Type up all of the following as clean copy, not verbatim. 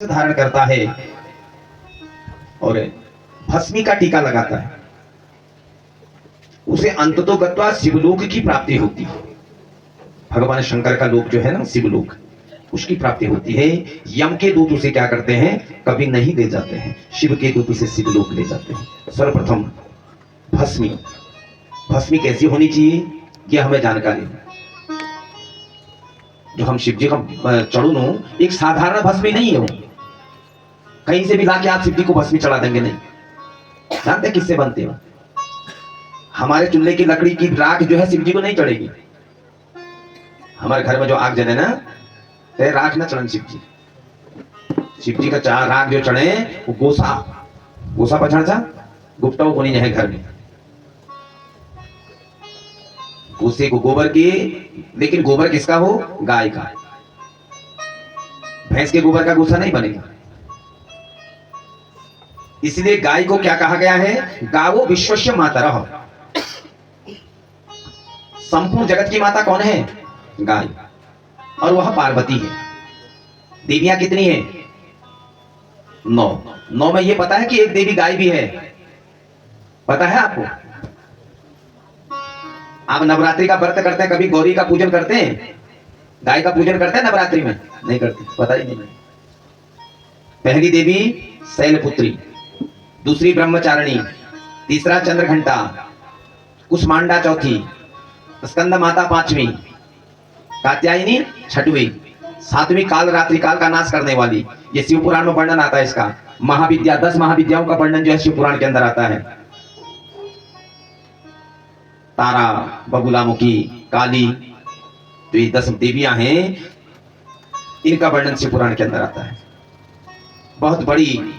धारण करता है और भस्मी का टीका लगाता है, उसे अंततो गत्वा शिवलोक की प्राप्ति होती है। भगवान शंकर का लोक जो है ना शिवलोक, उसकी प्राप्ति होती है। यम के दूत उसे क्या करते हैं, कभी नहीं ले जाते हैं, शिव के दूत उसे शिवलोक ले जाते हैं। सर्वप्रथम भस्मी, भस्मी कैसी होनी चाहिए यह हमें जानकारी है। जो हम शिव जी का चढ़ू एक साधारण भस्मी नहीं है, कहीं से भी लाके आप शिव जी को भस्मी चढ़ा देंगे नहीं। जानते किससे बनते हो? हमारे चूल्हे की लकड़ी की राख जो है शिव जी को नहीं चढ़ेगी। हमारे घर में जो आग जले ना, तो राख ना चढ़न शिव जी। शिव जी का चार राख जो चढ़े वो गोसा, गोसा पछाड़ जा गुप्ता को नहीं है घर में, गोसे को गोबर की, लेकिन गोबर किसका हो, गाय का। भैंस के गोबर का गोसा नहीं बनेगा। इसलिए गाय को क्या कहा गया है, गावो विश्वस्य माता रहो। संपूर्ण जगत की माता कौन है, गाय, और वह पार्वती है। देवियां कितनी है, 9। 9 में ये पता है कि एक देवी गाय भी है, पता है आपको? आप नवरात्रि का व्रत करते हैं, कभी गौरी का पूजन करते हैं, गाय का पूजन करते हैं नवरात्रि में? नहीं करते, पता ही नहीं। पहली देवी शैलपुत्री, दूसरी ब्रह्मचारिणी, तीसरा चंद्रघंटा, कुष्मांडा चौथी, स्कंद माता 5वीं, कात्यायनी 6वीं, 7वीं काल रात्रि काल का नाश करने वाली। ये शिव पुराण में वर्णन आता है इसका। महाविद्या, 10 महाविद्याओं का वर्णन जो है शिव पुराण के अंदर आता है। तारा, बगुलामुखी, काली, तो ये 10 देवियां हैं, इनका वर्णन शिव पुराण के अंदर आता है। बहुत बड़ी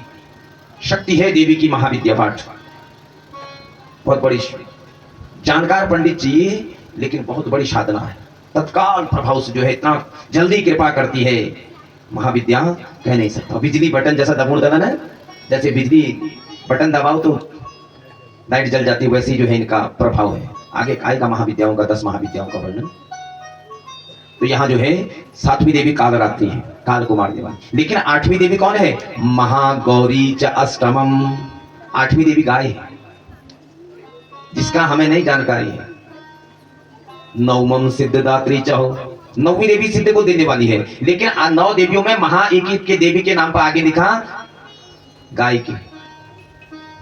शक्ति है देवी की महाविद्या पाठ, बहुत बड़ी। जानकार पंडित चाहिए, लेकिन बहुत बड़ी साधना है। तत्काल प्रभाव से जो है इतना जल्दी कृपा करती है महाविद्या, कह नहीं सकता। बिजली बटन जैसा दबोचन है, जैसे बिजली बटन दबाओ तो लाइट जल जाती है, वैसे ही जो है इनका प्रभाव है। आगे आएगा महाविद्याओं का, 10 महाविद्याओं का वर्णन। तो यहाँ जो है 7वीं देवी कालरात्रि है, काल को मारने वाली। लेकिन 8वीं देवी कौन है, महागौरी च अष्टमम। 8वीं देवी गाय है, जिसका हमें नहीं जानकारी है। 9मम सिद्धदात्री चहो, 9वीं देवी सिद्ध को देने वाली है। लेकिन 9 देवियों में महा एक के देवी के नाम पर आगे लिखा गाय की,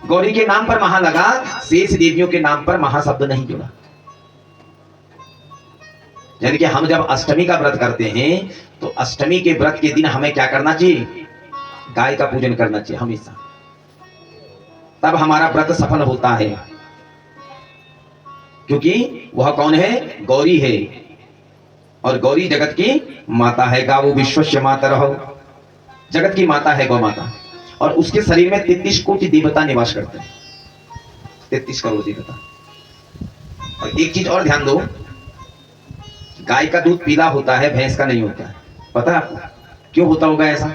गौरी के नाम पर महा लगा, शेष देवियों के नाम पर महा शब्द नहीं जुड़ा। यानी कि हम जब अष्टमी का व्रत करते हैं तो अष्टमी के व्रत के दिन हमें क्या करना चाहिए, गाय का पूजन करना चाहिए हमेशा, तब हमारा व्रत सफल होता है। क्योंकि वह कौन है, गौरी है, और गौरी जगत की माता है। गावो विश्वस्य माता रहो, जगत की माता है गौ माता। और उसके शरीर में 33 कोटि देवता निवास करते हैं, 33 करोड़ देवता। और एक चीज और ध्यान दो, गाय का दूध पीला होता है, भैंस का नहीं होता है। पता है आपको क्यों होता होगा ऐसा?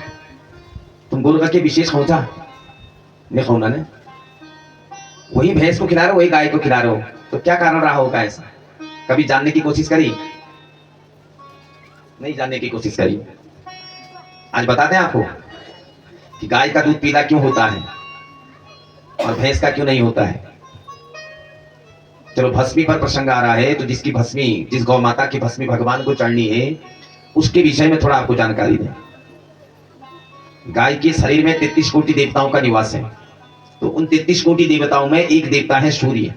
तुम गोल करके विशेष खोजा नहीं खोना ने, वही भैंस को खिला रहे हो, वही गाय को खिला रहे हो, तो क्या कारण रहा होगा ऐसा? कभी जानने की कोशिश करी? नहीं जानने की कोशिश करी। आज बताते हैं आपको कि गाय का दूध पीला क्यों होता है और भैंस का क्यों नहीं होता है। चलो भस्मी पर प्रसंग आ रहा है, तो जिसकी भस्मी, जिस गौ माता की भस्मी भगवान को चढ़नी है, उसके विषय में थोड़ा आपको जानकारी दें। गाय के शरीर में 33 कोटि देवताओं का निवास है। तो उन 33 कोटि देवताओं में एक देवता है सूर्य,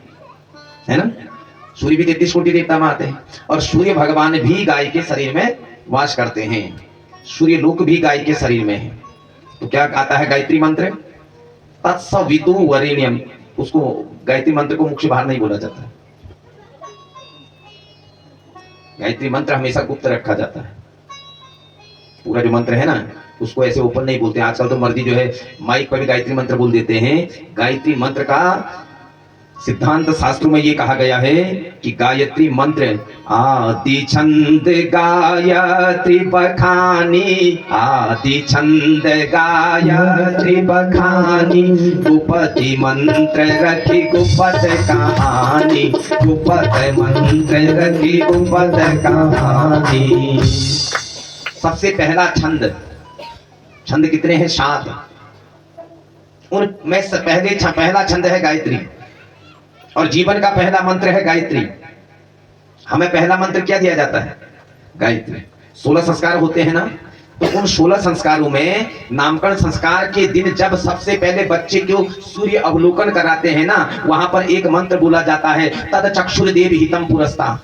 है ना? सूर्य भी 33 कोटि देवता में आते हैं, और सूर्य भगवान भी गाय के शरीर में वास करते हैं। सूर्य लोक भी गाय के शरीर में है। तो क्या आता है गायत्री मंत्र, तत्सवितु वरेण्यम। उसको गायत्री मंत्र को मुख से बाहर नहीं बोला जाता है, गायत्री मंत्र हमेशा गुप्त रखा जाता है। पूरा जो मंत्र है ना, उसको ऐसे ओपन नहीं बोलते। आजकल तो मर्जी जो है माइक पर भी गायत्री मंत्र बोल देते हैं। गायत्री मंत्र का सिद्धांत शास्त्रों में ये कहा गया है कि गायत्री मंत्र आदि छंद गायत्री बखानी, आदि छंद गायत्री बखानी, गुपति मंत्र रखी गुपत कहानी, गुपत मंत्र रखी गुपत कहानी। सबसे पहला छंद छंद कितने हैं? 7। उनमें से पहला छंद है गायत्री, और जीवन का पहला मंत्र है गायत्री। हमें पहला मंत्र क्या दिया जाता है? गायत्री। 16 संस्कार होते हैं ना, तो उन 16 संस्कारों में नामकरण संस्कार के दिन जब सबसे पहले बच्चे को सूर्य अवलोकन कराते हैं ना, वहां पर एक मंत्र बोला जाता है, तद चक्षुर्देव हितम पुरस्ता।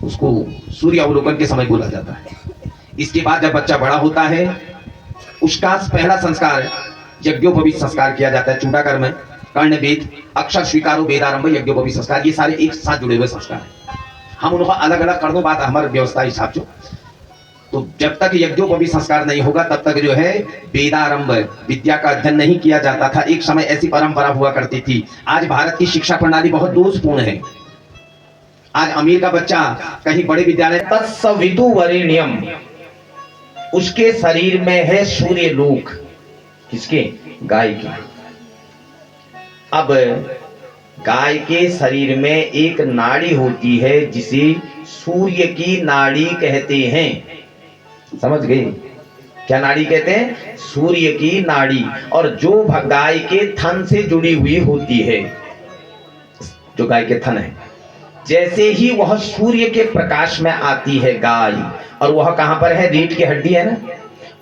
उसको सूर्य अवलोकन के समय बोला जाता है। इसके बाद जब बच्चा बड़ा होता है, उसका पहला संस्कार यज्ञोपवीत संस्कार किया जाता है। चूड़ाकर्म, कर्ण वेद, अक्षर स्वीकारो, वेदारंभ, यज्ञोपवीत संस्कार, ये सारे एक साथ जुड़े हुए संस्कार हैं। हम उनको अलग अलग कर दो, बात हमारी व्यवस्था हिसाब से। तो जब तक यज्ञोपवीत संस्कार नहीं होगा तब तक जो है वेदारंभ, विद्या का अध्ययन नहीं किया जाता था। एक समय ऐसी परंपरा हुआ करती थी। आज भारत की शिक्षा प्रणाली बहुत दोषपूर्ण है। आज अमीर का बच्चा कहीं बड़े विद्यालय, तत्सवितु वरेण्यम, उसके शरीर में है सूर्य लोक। किसके? गाय के। अब गाय के शरीर में एक नाड़ी होती है जिसे सूर्य की नाड़ी कहते हैं। समझ गए? क्या नाड़ी कहते हैं? सूर्य की नाड़ी। और जो गाय के थन से जुड़ी हुई होती है, जो गाय के थन है, जैसे ही वह सूर्य के प्रकाश में आती है गाय, और वह कहां पर है? रीढ़ की हड्डी है ना,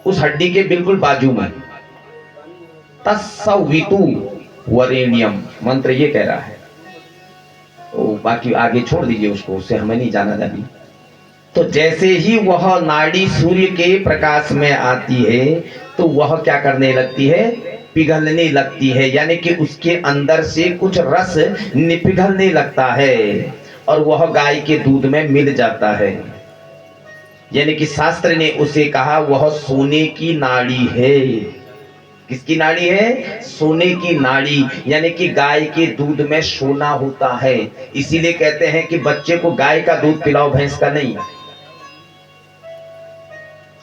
उस हड्डी के बिल्कुल बाजू में। तत्सवितु वरेण्यम मंत्र ये कह रहा है। तो बाकी आगे छोड़ दीजिए उसको, उससे हमें नहीं जाना जानी। तो जैसे ही वह नाड़ी सूर्य के प्रकाश में आती है तो वह क्या करने लगती है? पिघलने लगती है, यानी कि उसके अंदर से कुछ रस पिघलने लगता है और वह गाय के दूध में मिल जाता है। यानी कि शास्त्र ने उसे कहा वह सोने की नाड़ी है। किसकी नाड़ी है? सोने की नाड़ी। यानी कि गाय के दूध में सोना होता है। इसीलिए कहते हैं कि बच्चे को गाय का दूध पिलाओ, भैंस का नहीं।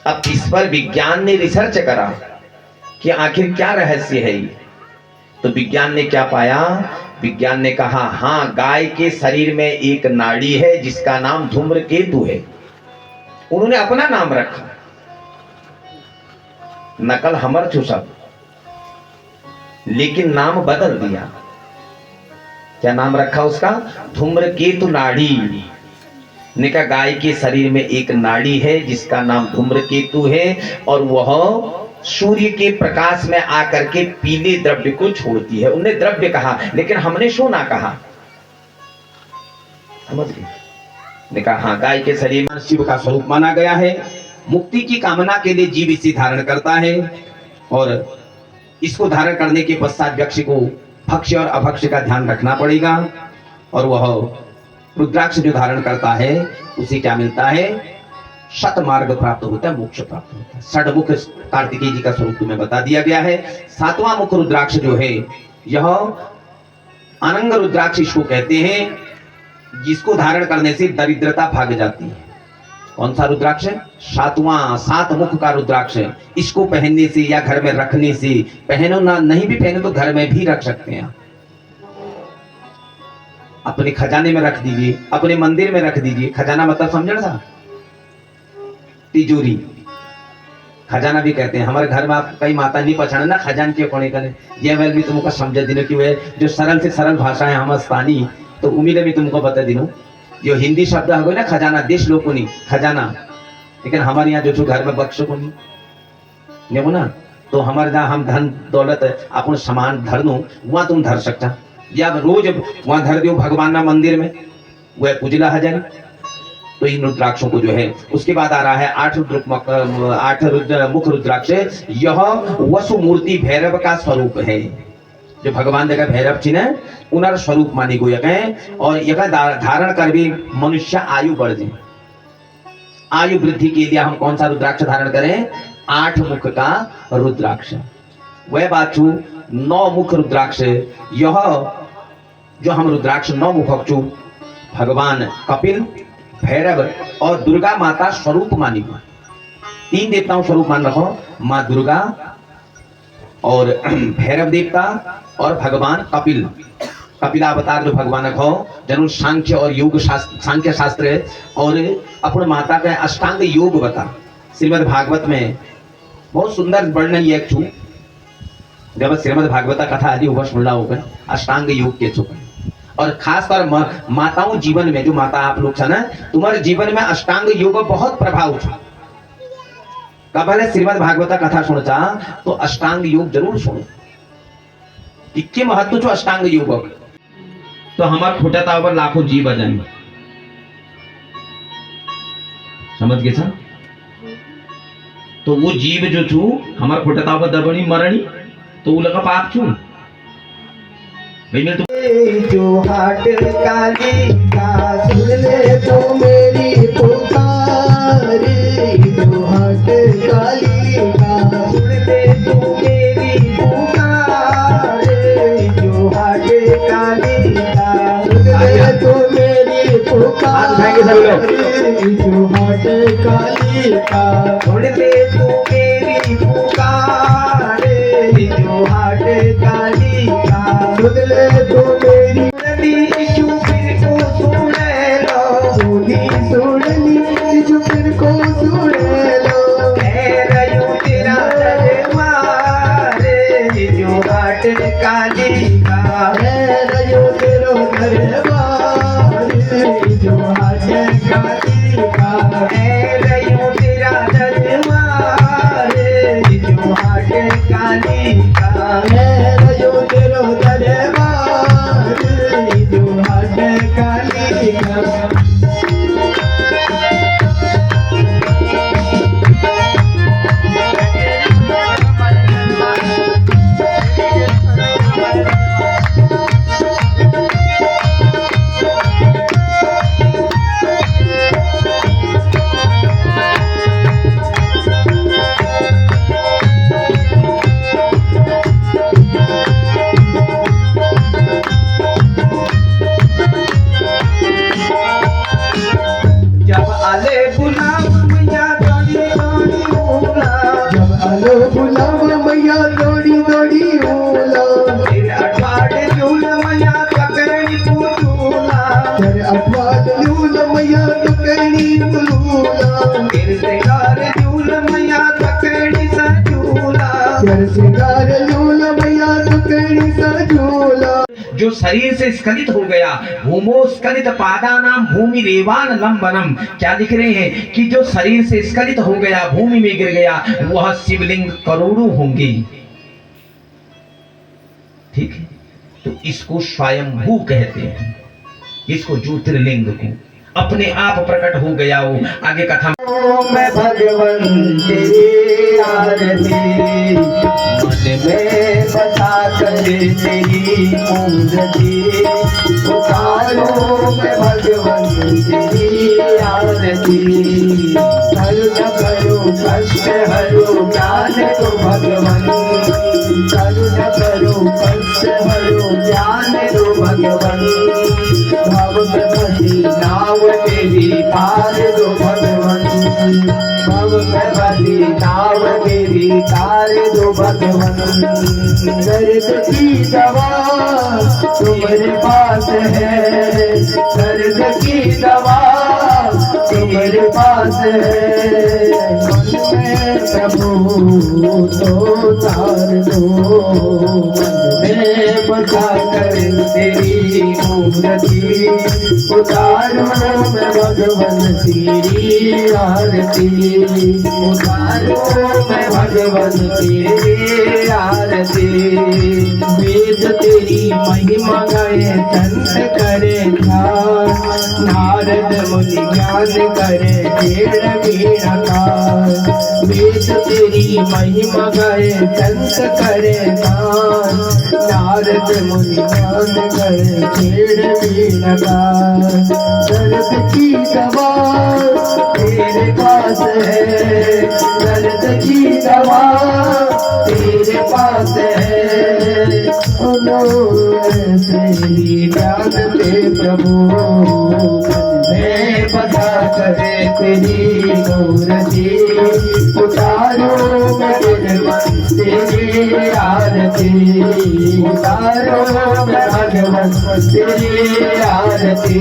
अब इस पर विज्ञान ने रिसर्च करा कि आखिर क्या रहस्य है। तो विज्ञान ने क्या पाया? विज्ञान ने कहा हाँ, गाय के शरीर में एक नाड़ी है जिसका नाम धूम्रकेतु है। उन्होंने अपना नाम रखा, नकल हमर छू सब, लेकिन नाम बदल दिया। क्या नाम रखा उसका? धूम्रकेतु नाड़ी। ने कहा गाय के शरीर में एक नाड़ी है जिसका नाम धूम्रकेतु है और वह सूर्य के प्रकाश में आकर के पीले द्रव्य को छोड़ती है। उन्हें द्रव्य कहा, लेकिन हमने सोना कहा। समझ गए? ने कहा हाँ, गाय के शरीर में शिव का स्वरूप माना गया है। मुक्ति की कामना के लिए जीव इसे धारण करता है और इसको धारण करने के पश्चात व्यक्ति को भक्ष्य और अभक्ष्य का ध्यान रखना पड़ेगा। और वह रुद्राक्ष जो धारण करता है उसे क्या मिलता है? शत मार्ग प्राप्त होता है, मोक्ष प्राप्त होता है। षडमुख कार्तिकेय जी का स्वरूप तुम्हें बता दिया गया है। 7वां मुख रुद्राक्ष जो है यह अनंग रुद्राक्ष इसको कहते हैं, जिसको धारण करने से दरिद्रता भाग जाती है। कौन सा रुद्राक्ष? 7 मुख का रुद्राक्ष। इसको पहनने से या घर में रखने से, पहनो ना, नहीं भी पहनो तो घर में भी रख सकते हैं। अपने खजाने में रख दीजिए, अपने मंदिर में रख दीजिए। खजाना मतलब समझना था? तिजोरी, खजाना भी कहते हैं। हमारे घर में आप कई माता नहीं पहचाने ना खजान के कोने करे, ये मैं भी तुमको समझा दिनों की वे जो सरल से सरल भाषा है हम स्थानी, तो उम्मीद भी तुमको बता दिनों। जो हिंदी शब्द है ना खजाना, देश लोग को नहीं खजाना, लेकिन हमारे यहाँ जो घर में बख्शो को नहीं ना, तो हमारे जहाँ हम धन दौलत अपन सामान धर दो, वहां तुम धर सकता, या रोज वहां धर दो भगवान ना मंदिर में, वह पूजला हजार। तो इन रुद्राक्षों को जो है, उसके बाद आ रहा है 8 मुख रुद्राक्ष। यह वसु मूर्ति भैरव का स्वरूप है। जो भगवान जगह भैरव चिन्ह उनर स्वरूप मानी गो यह, और यह धारण कर भी मनुष्य आयु बढ़ जाए। आयु वृद्धि के लिए हम कौन सा रुद्राक्ष धारण करें? 8 मुख का रुद्राक्ष। वह बात 9 मुख रुद्राक्ष। यह जो हम रुद्राक्ष 9 मुख भगवान कपिल, भैरव और दुर्गा माता स्वरूप मानी हुआ। 3 देवताओं स्वरूप मान रखो, माँ दुर्गा और भैरव देवता और भगवान कपिल। कपिलावतार जो भगवान रखो, जरूर सांख्य और योग शास्त्र, सांख्य शास्त्र और अपने माता का अष्टांग योग बता। श्रीमद् भागवत में बहुत सुंदर वर्णन ये छू जब श्रीमद् भागवत कथा आदि उभर सुनला होगा अष्टांग योग के छू और खासकर माताओं जीवन में जो माता आप लोग ना तुम्हारे जीवन में अष्टांग योग बहुत प्रभाव छू कब श्रीमद् भागवत कथा सुनता तो अष्टांग योग जरूर सुनो इतने महत्व जो अष्टांग योग तो हमार खोटा पर लाखों जीव अजन समझ गए सर तो वो जीव जो छू हमार खोटा पर दबनी मरनी तो वो लगा पाप छू भाई मिल जो हाट काली का सुन ले तो मेरी पुकार जो हाट काली का सुन ले तो मेरी पुकार जो हाट काली का सुन ले तो मेरी पुकार जो हाट काली का सुन ले तो मेरी पुकार जो हाट काली का सुन ले तो मेरी फिर को सुन लो सुनी जो फिर को सुन लो रयू तेरा मारे जो हाट काली का रयू तेरो दरबार जो हाट काली का रयू तेरा दरबार जो हाट काली का रयू तेरो दरबार जो हाट काली का जो शरीर से स्खलित हो गया भूमो स्खलित पादानाम भूमि रेवान लंबनम क्या लिख रहे हैं कि जो शरीर से स्खलित हो गया भूमि में गिर गया वह शिवलिंग करोड़ों होंगे ठीक है तो इसको स्वयंभू कहते हैं इसको ज्योतिर्लिंग को अपने आप प्रकट हो गया वो आगे कथा मैं भगवन तेरी आरती मन में बसा कर तेरी मूर्ति उतारो मैं भगवन तेरी आरती हर न करो कष्ट हरो ज्ञान दो भगवन करुण करो कष्ट हरो ज्ञान दो भगवन भव में बसी नाव तेरी पार दो भगवन भव में बसी नाव तेरी तार दो भगवन दर्द की दवा तुम्हारे पास है दर्द की दवा तुम्हारे पास है मन में प्रभु तो तार दो मन में बसा कर तेरी मूर्ति उतारो मैं भगवन तेरी आरती उतारो मैं भगवन तेरी आरती वेद तेरी महिमा गाए संत करे ध्यान नारद मुनि ज्ञान करे ढेर वीणा कान वेद तेरी महिमा गाए संत करे ध्यान नारद मुनि ज्ञान करे ढेर वीणा कान दर्द की दवा तेरे पास है दर्द की दवा तेरे पास है तेरी ज्ञान पे प्रभु मैं बसा करे तेरी मूर्ति उतारो मैं भगवन तेरी आरती उतारो मैं भगवत तेरी आरती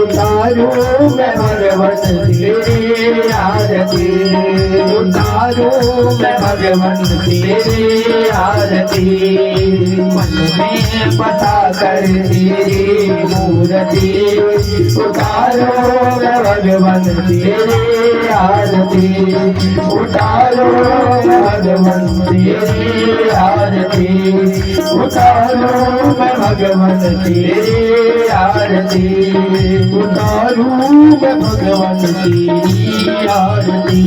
उतारो मैं भगवत तेरी आरती उतारो मैं भगवत तेरी आरती मन में बसा कर तेरी मूर्ति उतारो मैं भगवत तेरी आरती उतारो मैं भगवत तेरी आरती उतारो मैं भगवत तेरी आरती उतारो मैं भगवत तेरी आरती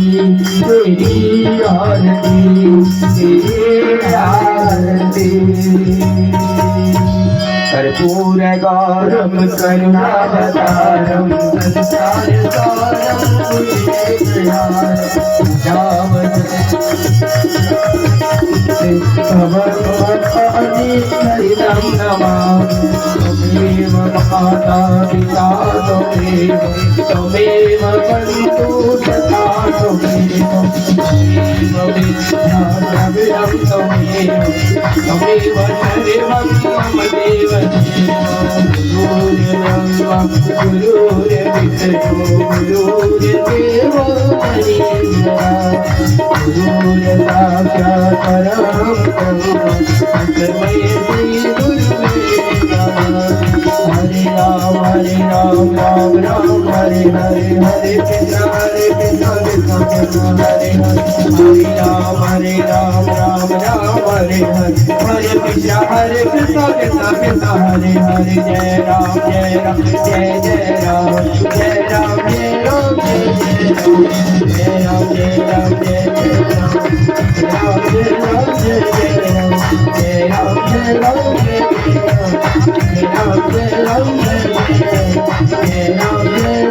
तेरी आरती तेरी आरती कर्पूर गौरम करुणावतारम संसार सारम हरिनाम नमामि त्वमेव माता पिता त्वमेव बन्धु सखा त्वमेव विद्याद्रविणं त्वमेव सर्वं मम देव गुरुर्विष्णु गुरुर्देवो महेश्वरा गुरुर्साक्षात् परब्रह्म तस्मै श्री गुरुवे नमः हरे राम राम राम हरे हरे हरे कृष्ण कृष्ण कृष्ण हरे हरे हरे राम राम हरे हरे हरे कृष्ण कृष्ण कृष्ण हरे हरे जय राम जय राम जय जय राम जय राम जय राम जय जय राम जय राम जय राम जय राम जय जय राम जय राम जय राम जय राम जय राम जय राम जय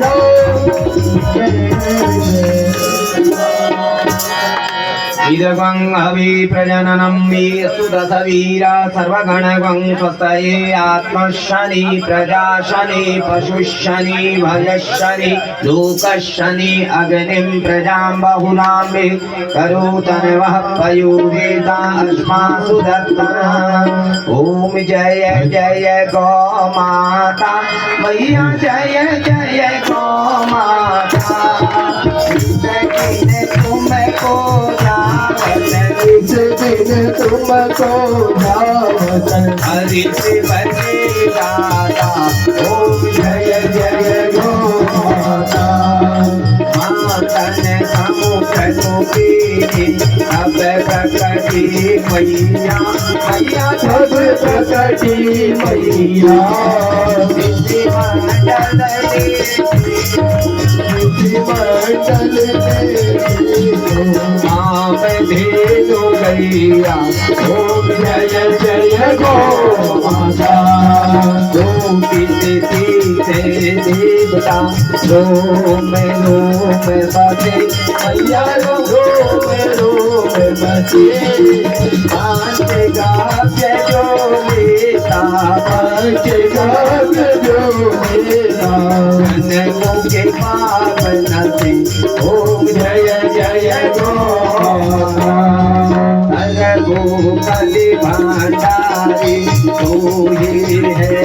इदगं अभिप्रजननं वीरसुदसवीरा सर्वगणगं स्वस्तये आत्मशनि प्रजाशनि पशुशनि भयशनि लोकशनि अग्निं प्रजां बहुलां मे करोतनवः पयोदेता अस्मासु दत्तः ॐ जय जय गौ माता मैया जय जय गौ माता तुमको तुमको हरि से बने दाता ओम जय जय गो माता मातन समुख सुखी अब प्रकटी मैया मैया सब प्रकटी मैया आप भेजो गैया ओम जय जय गो माता गोपी सीते देवता रोम बसे मैया रोम बसे पांच गाव्य जो लेता पांच गाव्य जो लेता के पावन से ओम जय जय गो गो कलि भंडारी तू ही है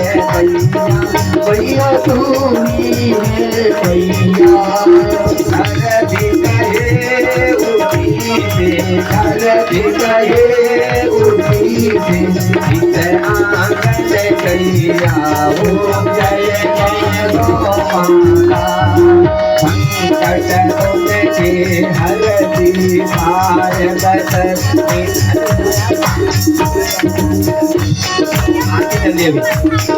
भैया तू ही है भैया सरदी कहे उठी से सरदी कहे उठी से इत आंगन गैया ओम जय जय गो माता संकट के हरती भारत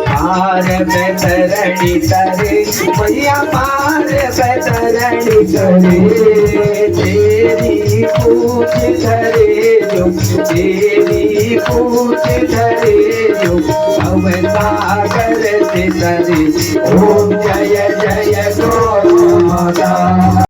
पार बैतरणी करे मैया पार बैतरणी करे तेरी पूछ धरे जो तेरी पूछ धरे जो अवसागर से तरे ओम जय जय गो माता।